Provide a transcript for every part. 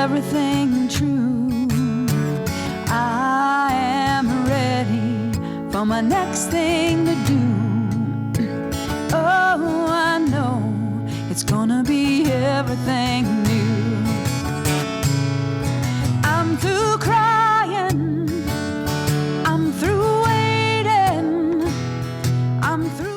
everything true. I am ready for my next thing to do. Oh, I know it's gonna be everything new. I'm through crying, I'm through waiting, I'm through.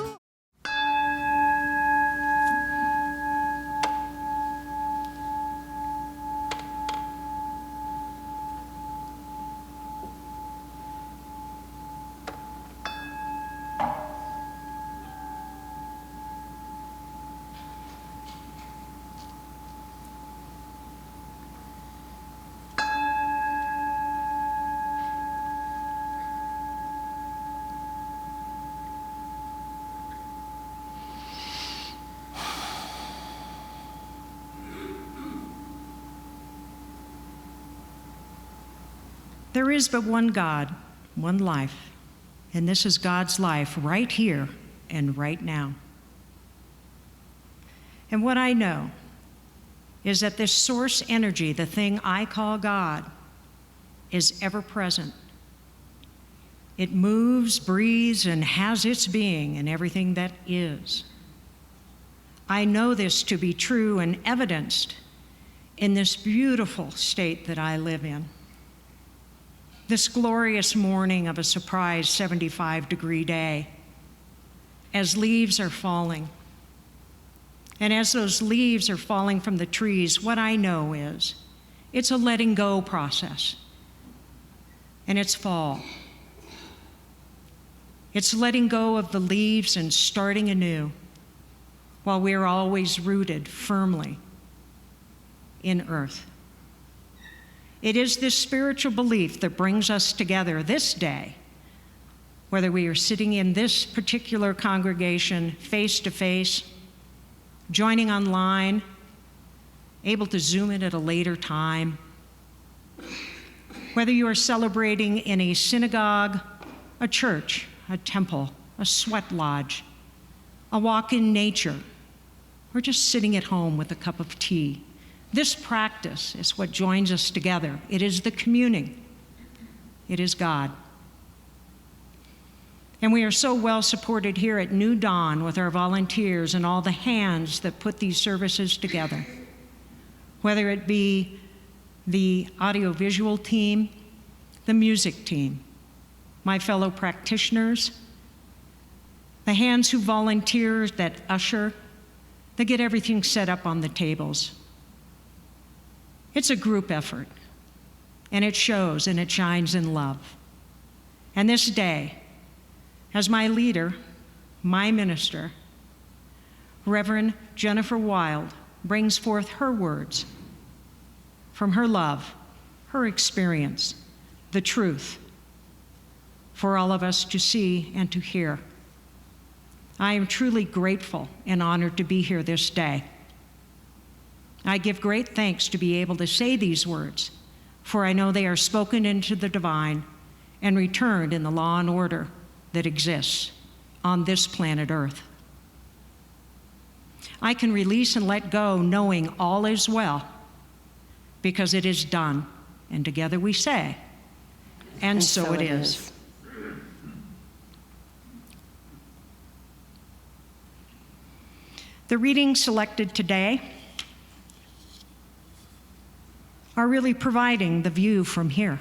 There is but one God, one life, and this is God's life right here and right now. And what I know is that this source energy, the thing I call God, is ever present. It moves, breathes, and has its being in everything that is. I know this to be true and evidenced in this beautiful state that I live in. This glorious morning of a surprise 75-degree day, as leaves are falling. And as those leaves are falling from the trees, what I know is it's a letting go process. And it's fall. It's letting go of the leaves and starting anew, while we are always rooted firmly in earth. It is this spiritual belief that brings us together this day, whether we are sitting in this particular congregation face to face, joining online, able to Zoom in at a later time, whether you are celebrating in a synagogue, a church, a temple, a sweat lodge, a walk in nature, or just sitting at home with a cup of tea. This practice is what joins us together. It is the communing. It is God. And we are so well supported here at New Dawn with our volunteers and all the hands that put these services together. Whether it be the audiovisual team, the music team, my fellow practitioners, the hands who volunteer, that usher, that get everything set up on the tables. It's a group effort, and it shows and it shines in love. And this day, as my leader, my minister, Reverend Jennifer Wild, brings forth her words from her love, her experience, the truth, for all of us to see and to hear. I am truly grateful and honored to be here this day. I give great thanks to be able to say these words, for I know they are spoken into the divine and returned in the law and order that exists on this planet Earth. I can release and let go knowing all is well because it is done, and together we say, and so it is. The readings selected today are really providing the view from here.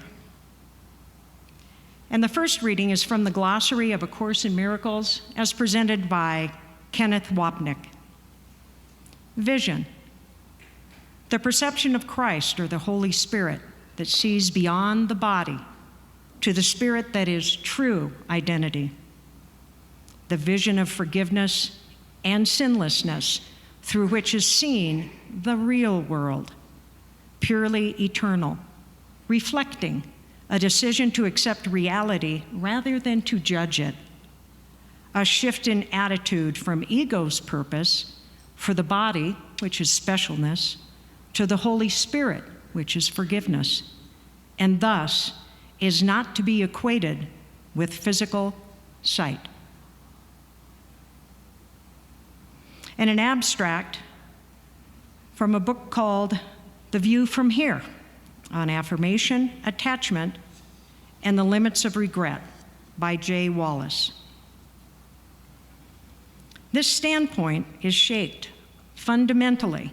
And the first reading is from the Glossary of A Course in Miracles as presented by Kenneth Wapnick. Vision, the perception of Christ or the Holy Spirit that sees beyond the body to the spirit that is true identity. The vision of forgiveness and sinlessness through which is seen the real world, purely eternal, reflecting a decision to accept reality rather than to judge it. A shift in attitude from ego's purpose for the body, which is specialness, to the Holy Spirit, which is forgiveness, and thus is not to be equated with physical sight. And an abstract from a book called The View from Here on Affirmation, Attachment, and the Limits of Regret by Jay Wallace. This standpoint is shaped fundamentally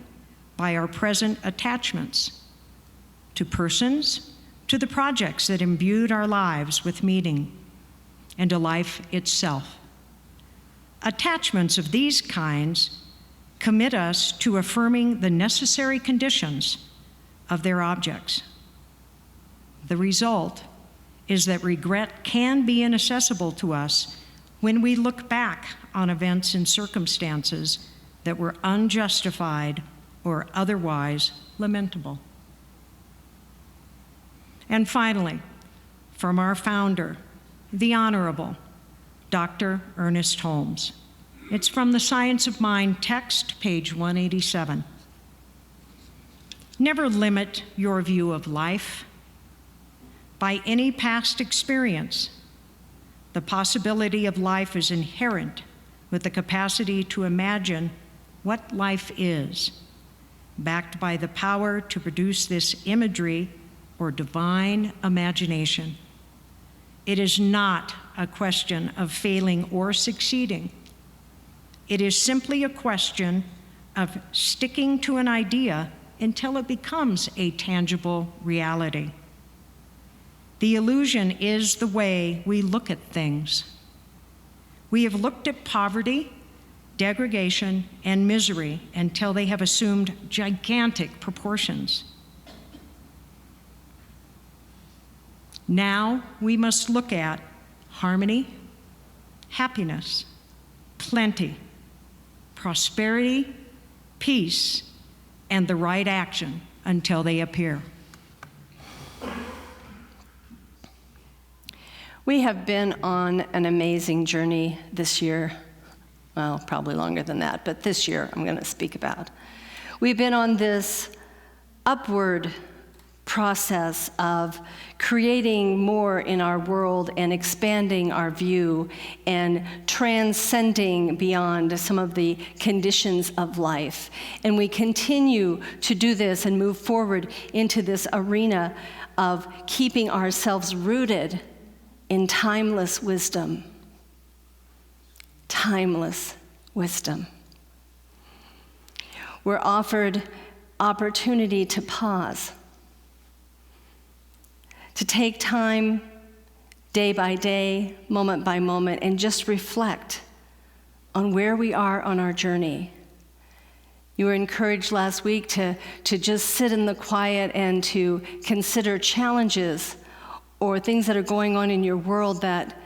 by our present attachments to persons, to the projects that imbued our lives with meaning, and to life itself. Attachments of these kinds commit us to affirming the necessary conditions of their objects. The result is that regret can be inaccessible to us when we look back on events and circumstances that were unjustified or otherwise lamentable. And finally, from our founder, the Honorable Dr. Ernest Holmes. It's from the Science of Mind text, page 187. Never limit your view of life by any past experience. The possibility of life is inherent with the capacity to imagine what life is, backed by the power to produce this imagery or divine imagination. It is not a question of failing or succeeding. It is simply a question of sticking to an idea until it becomes a tangible reality. The illusion is the way we look at things. We have looked at poverty, degradation, and misery until they have assumed gigantic proportions. Now we must look at harmony, happiness, plenty, prosperity, peace, and the right action until they appear. We have been on an amazing journey this year. Well, probably longer than that, but this year I'm going to speak about. We've been on this upward process of creating more in our world and expanding our view and transcending beyond some of the conditions of life. And we continue to do this and move forward into this arena of keeping ourselves rooted in timeless wisdom. Timeless wisdom. We're offered opportunity to pause, to take time day by day, moment by moment, and just reflect on where we are on our journey. You were encouraged last week to just sit in the quiet and to consider challenges or things that are going on in your world that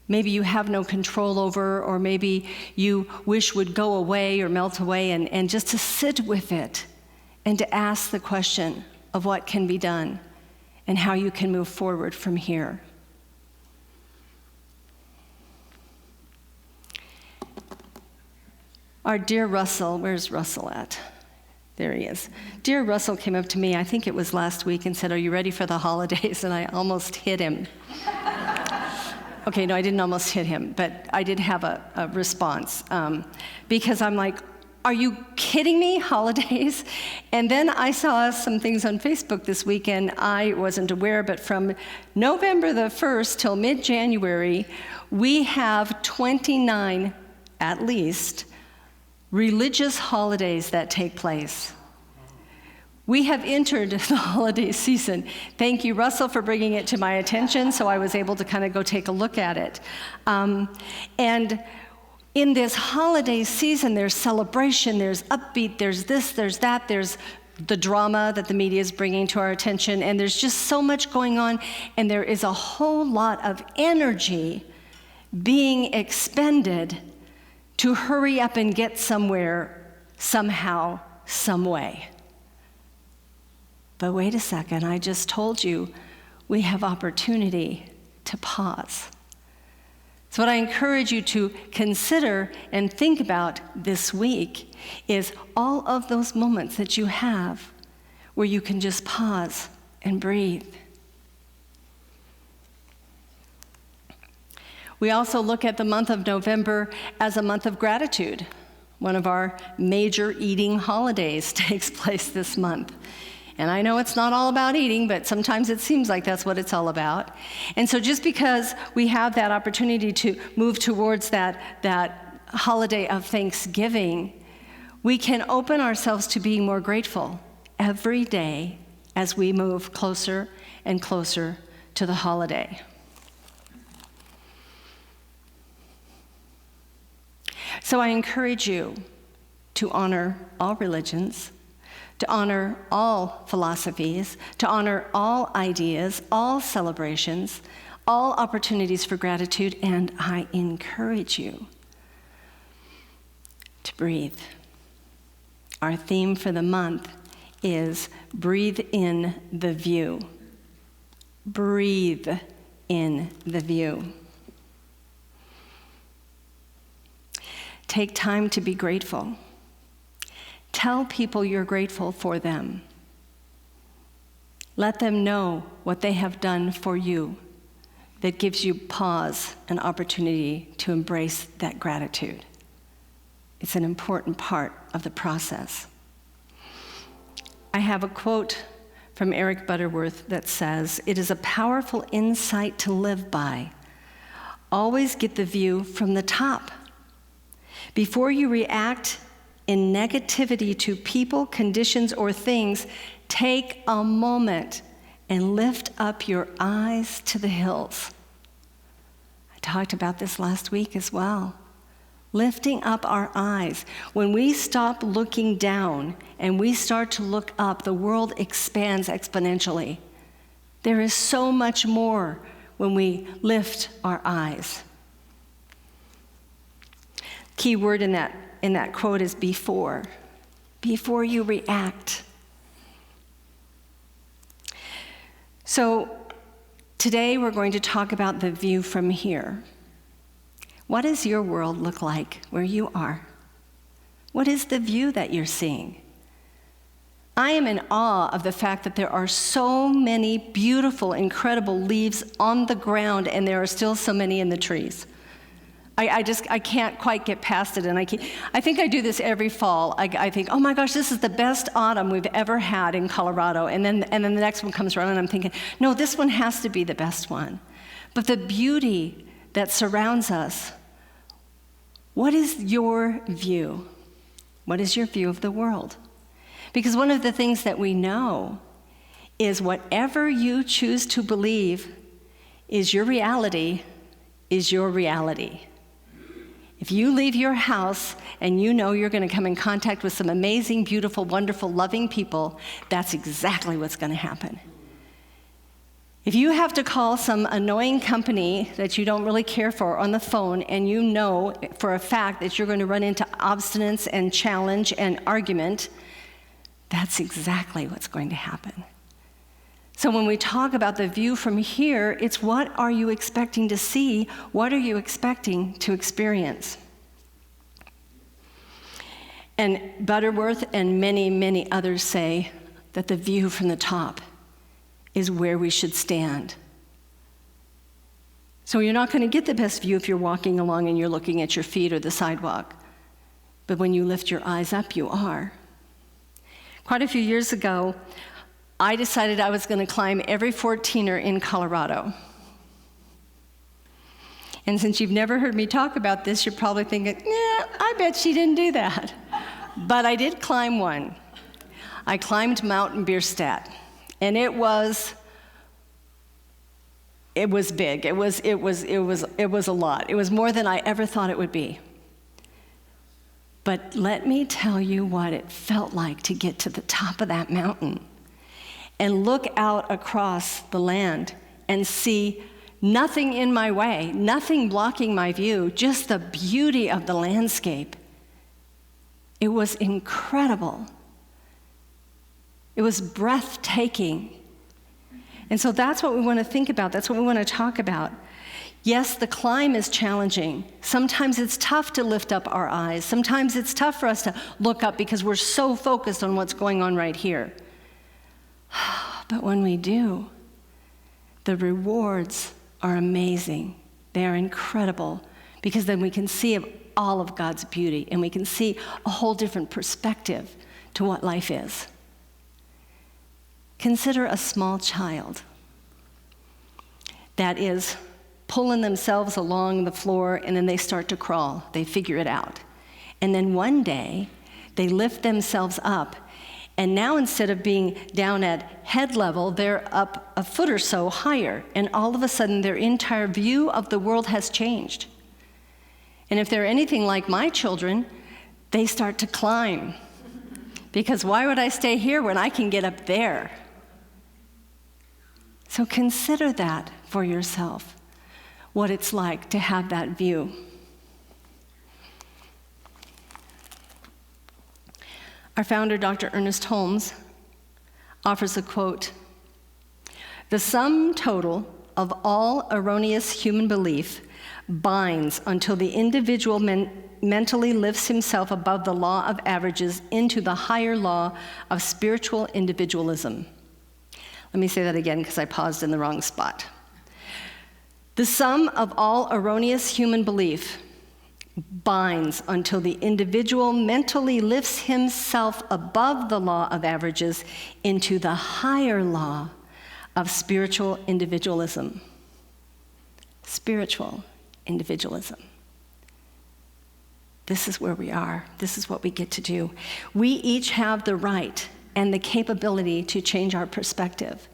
maybe you have no control over, or maybe you wish would go away or melt away, and just to sit with it and to ask the question of what can be done and how you can move forward from here. Our dear Russell, where's Russell at? There he is. Dear Russell came up to me, I think it was last week, and said, "Are you ready for the holidays?" And I almost hit him. Okay, no, I didn't almost hit him, but I did have a response because I'm like, are you kidding me, holidays? And then I saw some things on Facebook this weekend. I wasn't aware, but from November the 1st till mid-January, we have 29, at least, religious holidays that take place. We have entered the holiday season. Thank you, Russell, for bringing it to my attention, so I was able to kind of go take a look at it. And in this holiday season, there's celebration, there's upbeat, there's this, there's that, there's the drama that the media is bringing to our attention, and there's just so much going on, and there is a whole lot of energy being expended to hurry up and get somewhere, somehow, some way. But wait a second, I just told you we have opportunity to pause. So what I encourage you to consider and think about this week is all of those moments that you have where you can just pause and breathe. We also look at the month of November as a month of gratitude. One of our major eating holidays takes place this month. And I know it's not all about eating, but sometimes it seems like that's what it's all about. And so just because we have that opportunity to move towards that holiday of Thanksgiving, we can open ourselves to being more grateful every day as we move closer and closer to the holiday. So I encourage you to honor all religions, to honor all philosophies, to honor all ideas, all celebrations, all opportunities for gratitude, and I encourage you to breathe. Our theme for the month is breathe in the view. Breathe in the view. Take time to be grateful. Tell people you're grateful for them. Let them know what they have done for you that gives you pause and opportunity to embrace that gratitude. It's an important part of the process. I have a quote from Eric Butterworth that says, "It is a powerful insight to live by. Always get the view from the top. Before you react in negativity to people, conditions, or things, take a moment and lift up your eyes to the hills." I talked about this last week as well. Lifting up our eyes. When we stop looking down and we start to look up, the world expands exponentially. There is so much more when we lift our eyes. Key word in that quote is before. Before you react. So today we're going to talk about the view from here. What does your world look like where you are? What is the view that you're seeing? I am in awe of the fact that there are so many beautiful, incredible leaves on the ground, and there are still so many in the trees. I can't quite get past it, and I think I do this every fall. I think, oh my gosh, this is the best autumn we've ever had in Colorado, and then the next one comes around, and I'm thinking, no, this one has to be the best one. But the beauty that surrounds us, what is your view? What is your view of the world? Because one of the things that we know is whatever you choose to believe is your reality, is your reality. If you leave your house and you know you're going to come in contact with some amazing, beautiful, wonderful, loving people, that's exactly what's going to happen. If you have to call some annoying company that you don't really care for on the phone, and you know for a fact that you're going to run into obstinance and challenge and argument, that's exactly what's going to happen. So when we talk about the view from here, it's what are you expecting to see? What are you expecting to experience? And Butterworth and many, many others say that the view from the top is where we should stand. So you're not going to get the best view if you're walking along and you're looking at your feet or the sidewalk. But when you lift your eyes up, you are. Quite a few years ago, I decided I was going to climb every 14er in Colorado. And since you've never heard me talk about this, you're probably thinking, I bet she didn't do that. But I did climb one. I climbed Mount Bierstadt. And it was big. It was a lot. It was more than I ever thought it would be. But let me tell you what it felt like to get to the top of that mountain and look out across the land and see nothing in my way, nothing blocking my view, just the beauty of the landscape. It was incredible. It was breathtaking. And so that's what we want to think about. That's what we want to talk about. Yes, the climb is challenging. Sometimes it's tough to lift up our eyes. Sometimes it's tough for us to look up because we're so focused on what's going on right here. But when we do, the rewards are amazing. They are incredible because then we can see all of God's beauty and we can see a whole different perspective to what life is. Consider a small child that is pulling themselves along the floor, and then they start to crawl. They figure it out. And then one day, they lift themselves up, and now instead of being down at head level, they're up a foot or so higher, and all of a sudden their entire view of the world has changed. And if they're anything like my children, they start to climb. Because why would I stay here when I can get up there? So consider that for yourself, what it's like to have that view. Our founder, Dr. Ernest Holmes, offers a quote: "The sum total of all erroneous human belief binds until the individual mentally lifts himself above the law of averages into the higher law of spiritual individualism." Let me say that again because I paused in the wrong spot. The sum of all erroneous human belief binds until the individual mentally lifts himself above the law of averages into the higher law of spiritual individualism. Spiritual individualism. This is where we are. This is what we get to do. We each have the right and the capability to change our perspective,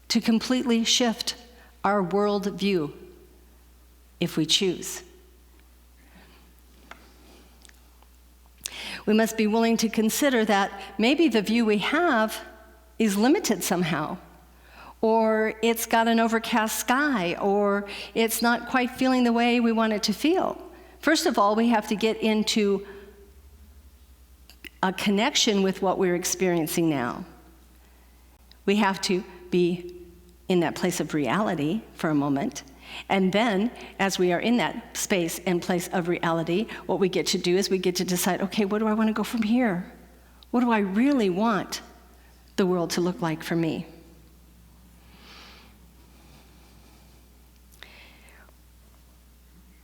to completely shift our worldview if we choose. We must be willing to consider that maybe the view we have is limited somehow, or it's got an overcast sky, or it's not quite feeling the way we want it to feel. First of all, we have to get into a connection with what we're experiencing now. We have to be in that place of reality for a moment. And then, as we are in that space and place of reality, what we get to do is we get to decide, okay, where do I want to go from here? What do I really want the world to look like for me?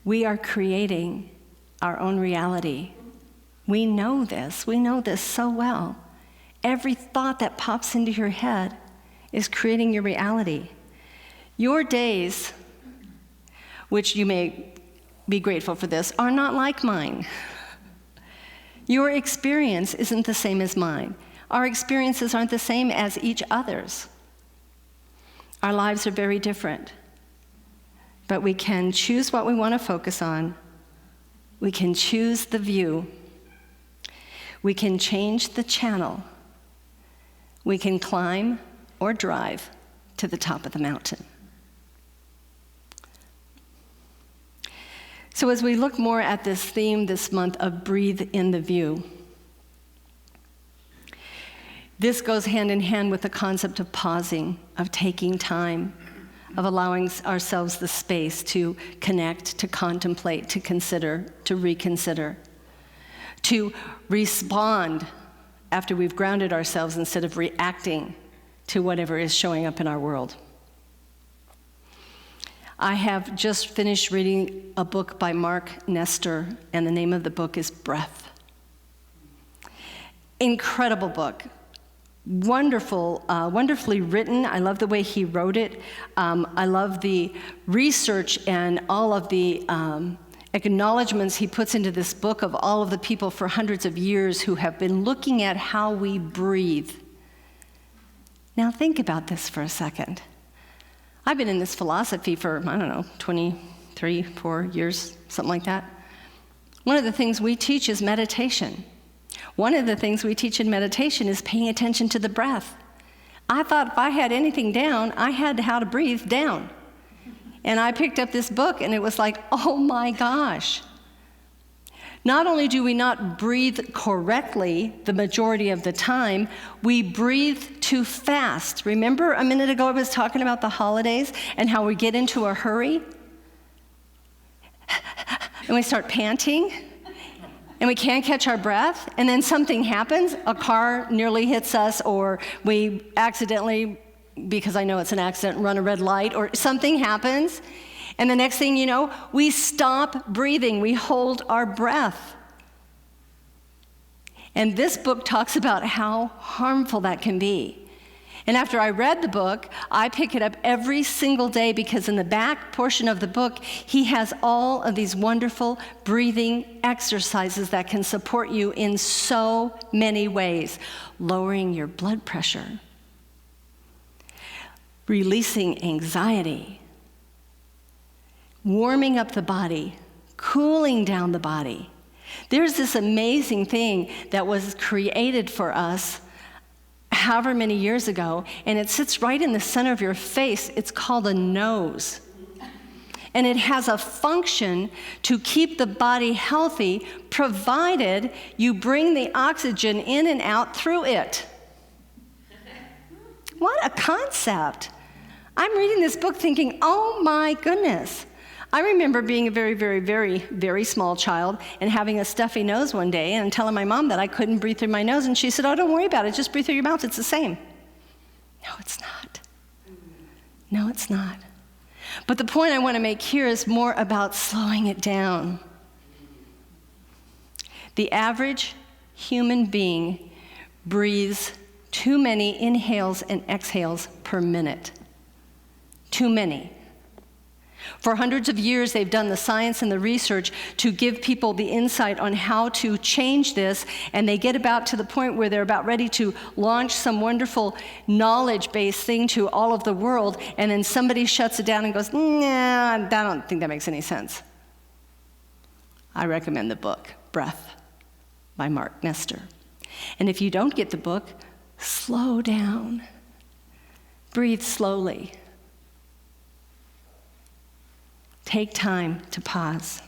We are creating our own reality. We know this. We know this so well. Every thought that pops into your head is creating your reality. Your days, which you may be grateful for this, are not like mine. Your experience isn't the same as mine. Our experiences aren't the same as each other's. Our lives are very different. But we can choose what we want to focus on. We can choose the view. We can change the channel. We can climb or drive to the top of the mountain. So as we look more at this theme this month of breathe in the view, this goes hand in hand with the concept of pausing, of taking time, of allowing ourselves the space to connect, to contemplate, to consider, to reconsider, to respond after we've grounded ourselves instead of reacting to whatever is showing up in our world. I have just finished reading a book by Mark Nestor, and the name of the book is Breath. Incredible book. Wonderful, wonderfully written. I love the way he wrote it. I love the research and all of the acknowledgments he puts into this book of all of the people for hundreds of years who have been looking at how we breathe. Now think about this for a second. I've been in this philosophy for, 23, 4 years, something like that. One of the things we teach is meditation. One of the things we teach in meditation is paying attention to the breath. I thought if I had anything down, I had how to breathe down. And I picked up this book, and it was like, oh my gosh. Not only do we not breathe correctly the majority of the time, we breathe too fast. Remember a minute ago I was talking about the holidays and how we get into a hurry? And we start panting, and we can't catch our breath, and then something happens, a car nearly hits us, or we accidentally, because I know it's an accident, run a red light, or something happens, and the next thing you know, we stop breathing, we hold our breath. And this book talks about how harmful that can be. And after I read the book, I pick it up every single day because in the back portion of the book, he has all of these wonderful breathing exercises that can support you in so many ways. Lowering your blood pressure, releasing anxiety, warming up the body, cooling down the body. There's this amazing thing that was created for us however many years ago, and it sits right in the center of your face. It's called a nose. And it has a function to keep the body healthy, provided you bring the oxygen in and out through it. What a concept. I'm reading this book thinking, oh my goodness. I remember being a very, very, very, very small child and having a stuffy nose one day and telling my mom that I couldn't breathe through my nose, and she said, oh, don't worry about it, just breathe through your mouth, it's the same. No, it's not. No, it's not. But the point I want to make here is more about slowing it down. The average human being breathes too many inhales and exhales per minute. Too many. For hundreds of years, they've done the science and the research to give people the insight on how to change this, and they get about to the point where they're about ready to launch some wonderful knowledge-based thing to all of the world, and then somebody shuts it down and goes, nah, I don't think that makes any sense. I recommend the book, Breath, by Mark Nestor. And if you don't get the book, slow down. Breathe slowly. Take time to pause.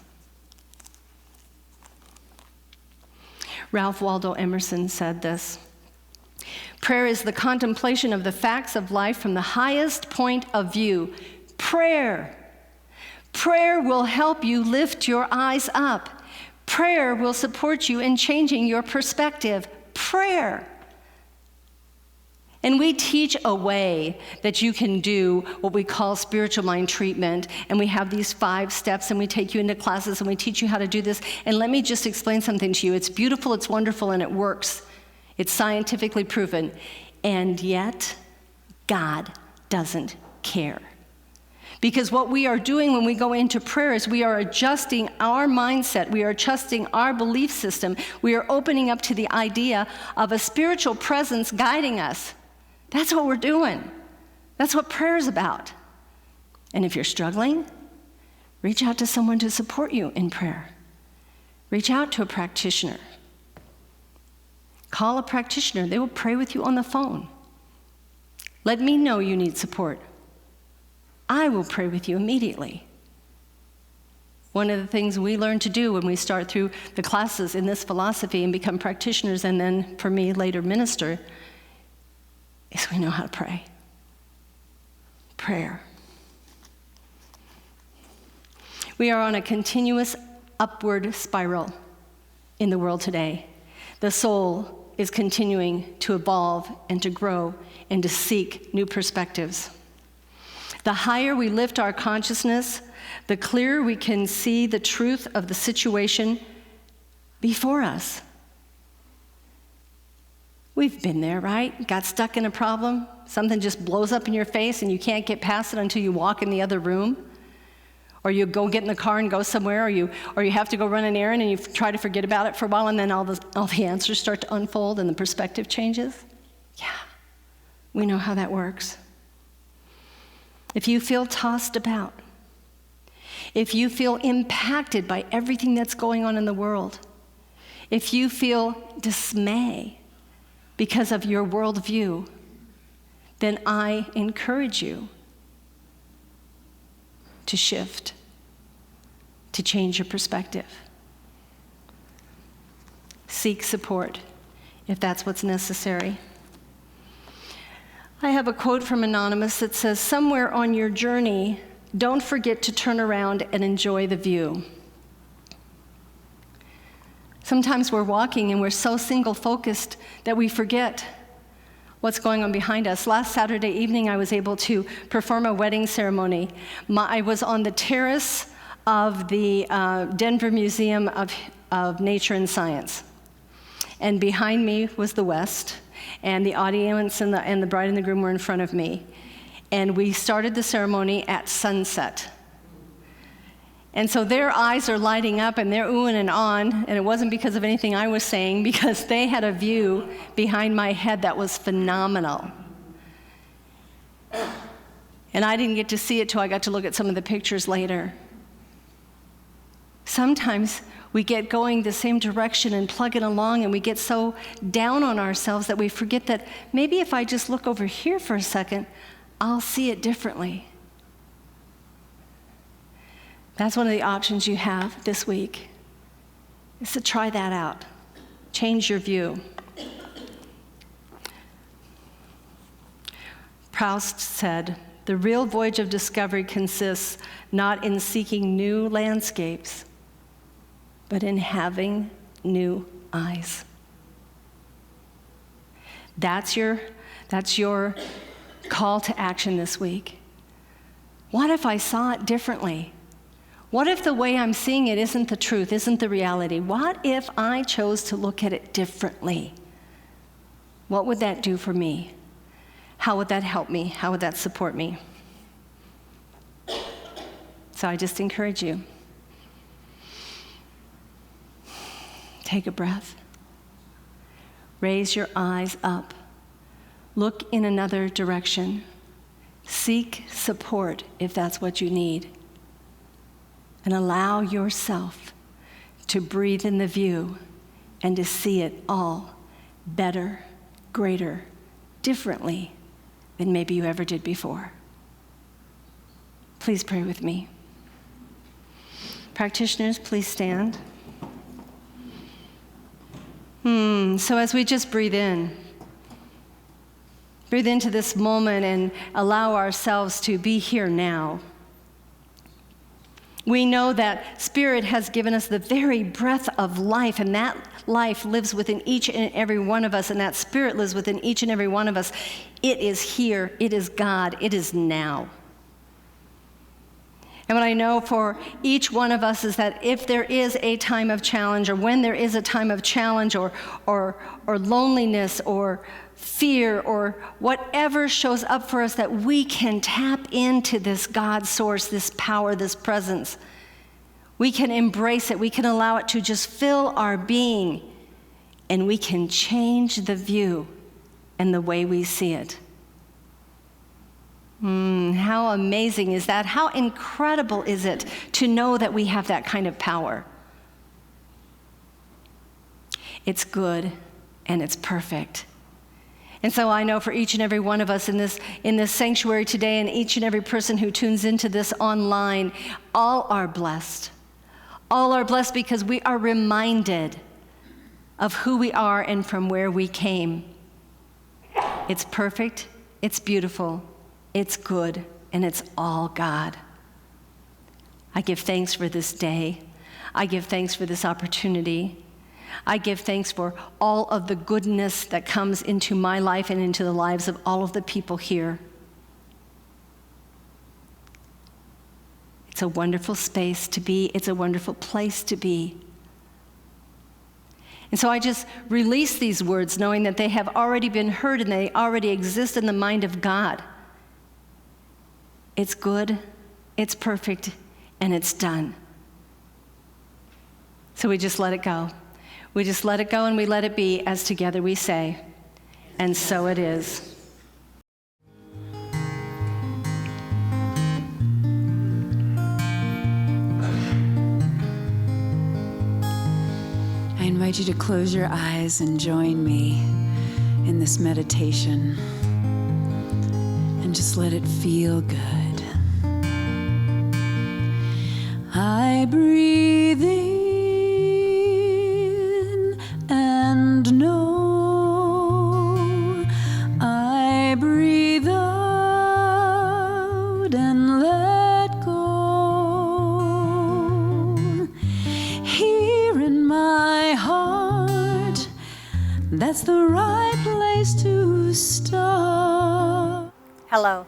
Ralph Waldo Emerson said this: prayer is the contemplation of the facts of life from the highest point of view. Prayer will help you lift your eyes up. Prayer will support you in changing your perspective. Prayer. And we teach a way that you can do what we call spiritual mind treatment, and we have these 5 steps, and we take you into classes, and we teach you how to do this. And let me just explain something to you. It's beautiful, it's wonderful, and it works. It's scientifically proven. And yet, God doesn't care. Because what we are doing when we go into prayer is we are adjusting our mindset, we are adjusting our belief system, we are opening up to the idea of a spiritual presence guiding us. That's what we're doing. That's what prayer is about. And if you're struggling, reach out to someone to support you in prayer. Reach out to a practitioner. Call a practitioner. They will pray with you on the phone. Let me know you need support. I will pray with you immediately. One of the things we learn to do when we start through the classes in this philosophy and become practitioners, and then, for me, later minister, is we know how to pray. Prayer. We are on a continuous upward spiral in the world today. The soul is continuing to evolve and to grow and to seek new perspectives. The higher we lift our consciousness, the clearer we can see the truth of the situation before us. We've been there, right? Got stuck in a problem, something just blows up in your face and you can't get past it until you walk in the other room. Or you go get in the car and go somewhere, or you have to go run an errand and you try to forget about it for a while, and then all the answers start to unfold and the perspective changes. Yeah, we know how that works. If you feel tossed about, if you feel impacted by everything that's going on in the world, if you feel dismay because of your worldview, then I encourage you to shift, to change your perspective. Seek support if that's what's necessary. I have a quote from Anonymous that says, "Somewhere on your journey, don't forget to turn around and enjoy the view." Sometimes we're walking and we're so single-focused that we forget what's going on behind us. Last Saturday evening, I was able to perform a wedding ceremony. I was on the terrace of the Denver Museum of Nature and Science. and behind me was the west, and the audience and the bride and the groom were in front of me. And we started the ceremony at sunset. And so their eyes are lighting up and they're oohing and on, and it wasn't because of anything I was saying, because they had a view behind my head that was phenomenal. And I didn't get to see it till I got to look at some of the pictures later. Sometimes we get going the same direction and plugging along, and we get so down on ourselves that we forget that maybe if I just look over here for a second, I'll see it differently. That's one of the options you have this week, is to try that out. Change your view. Proust said, "The real voyage of discovery consists not in seeking new landscapes, but in having new eyes." That's your call to action this week. What if I saw it differently? What if the way I'm seeing it isn't the truth, isn't the reality? What if I chose to look at it differently? What would that do for me? How would that help me? How would that support me? So I just encourage you. Take a breath. Raise your eyes up. Look in another direction. Seek support if that's what you need. And allow yourself to breathe in the view and to see it all better, greater, differently than maybe you ever did before. Please pray with me. Practitioners, please stand. So as we just breathe into this moment and allow ourselves to be here now, we know that Spirit has given us the very breath of life, and that life lives within each and every one of us, and that Spirit lives within each and every one of us. It is here, it is God, it is now. And what I know for each one of us is that if there is a time of challenge, or when there is a time of challenge, or loneliness, or fear, or whatever shows up for us, that we can tap into this God source, this power, this presence. We can embrace it. We can allow it to just fill our being, and we can change the view and the way we see it. How amazing is that? How incredible is it to know that we have that kind of power? It's good and it's perfect. And so I know for each and every one of us in this sanctuary today, and each and every person who tunes into this online, all are blessed. All are blessed because we are reminded of who we are and from where we came. It's perfect, it's beautiful, it's good, and it's all God. I give thanks for this day. I give thanks for this opportunity. I give thanks for all of the goodness that comes into my life and into the lives of all of the people here. It's a wonderful space to be. It's a wonderful place to be. And so I just release these words knowing that they have already been heard and they already exist in the mind of God. It's good, it's perfect, and it's done. So we just let it go. We just let it go and we let it be, as together we say, and so it is. I invite you to close your eyes and join me in this meditation and just let it feel good. I breathe in and know. I breathe out and let go. Here in my heart, that's the right place to start. Hello.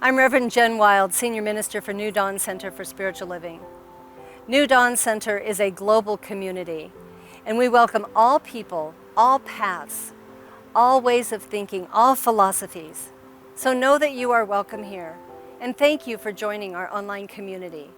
I'm Reverend Jen Wild, Senior Minister for New Dawn Center for Spiritual Living. New Dawn Center is a global community. And we welcome all people, all paths, all ways of thinking, all philosophies. So know that you are welcome here. And thank you for joining our online community.